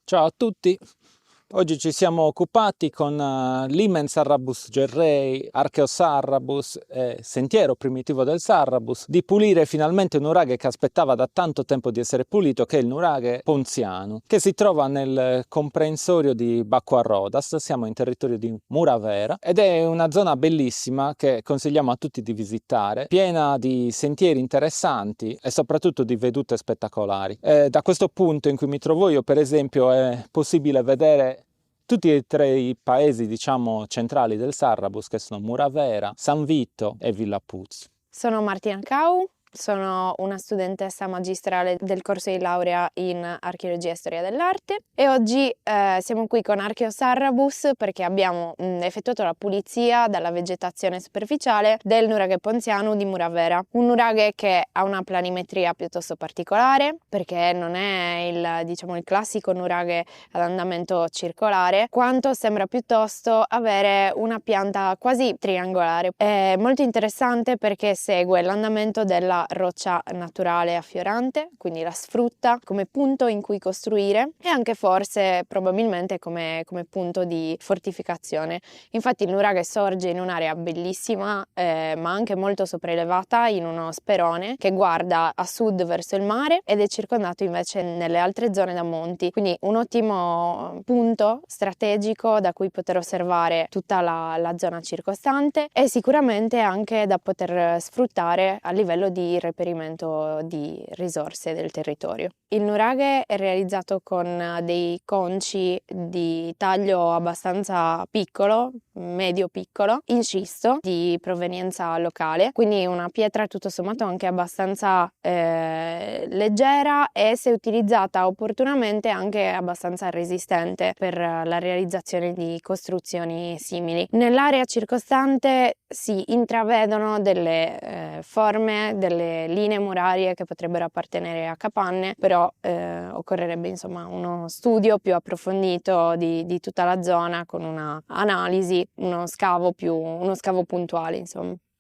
Ciao a tutti, oggi ci siamo occupati con l'Imen Sarrabus Gerrei, Archeosarrabus e Sentiero Primitivo del Sarrabus di pulire finalmente un nuraghe che aspettava da tanto tempo di essere pulito, che è il nuraghe ponziano, che si trova nel comprensorio di Bacco a Rodas. Siamo in territorio di Muravera ed è una zona bellissima che consigliamo a tutti di visitare, piena di sentieri interessanti e soprattutto di vedute spettacolari. Da questo punto in cui mi trovo io, per esempio, è possibile vedere tutti e tre i paesi, diciamo, centrali del Sarrabus, che sono Muravera, San Vito e Villa Puz. Sono Martina Cau, sono una studentessa magistrale del corso di laurea in archeologia e storia dell'arte e oggi siamo qui con Archeosarrabus perché abbiamo effettuato la pulizia dalla vegetazione superficiale del nuraghe ponziano di Muravera, un nuraghe che ha una planimetria piuttosto particolare perché non è il classico nuraghe ad andamento circolare, quanto sembra piuttosto avere una pianta quasi triangolare. È molto interessante perché segue l'andamento della roccia naturale affiorante, quindi la sfrutta come punto in cui costruire e anche forse probabilmente come punto di fortificazione. Infatti il nuraghe sorge in un'area bellissima ma anche molto sopraelevata, in uno sperone che guarda a sud verso il mare ed è circondato invece nelle altre zone da monti, quindi un ottimo punto strategico da cui poter osservare tutta la zona circostante e sicuramente anche da poter sfruttare a livello di reperimento di risorse del territorio. Il nuraghe è realizzato con dei conci di taglio abbastanza piccolo, medio-piccolo, in scisto di provenienza locale, quindi una pietra tutto sommato anche abbastanza leggera e, se utilizzata opportunamente, anche abbastanza resistente per la realizzazione di costruzioni simili. Nell'area circostante si intravedono delle forme, delle linee murarie che potrebbero appartenere a capanne, però occorrerebbe insomma uno studio più approfondito di tutta la zona con una analisi, uno scavo puntuale insomma.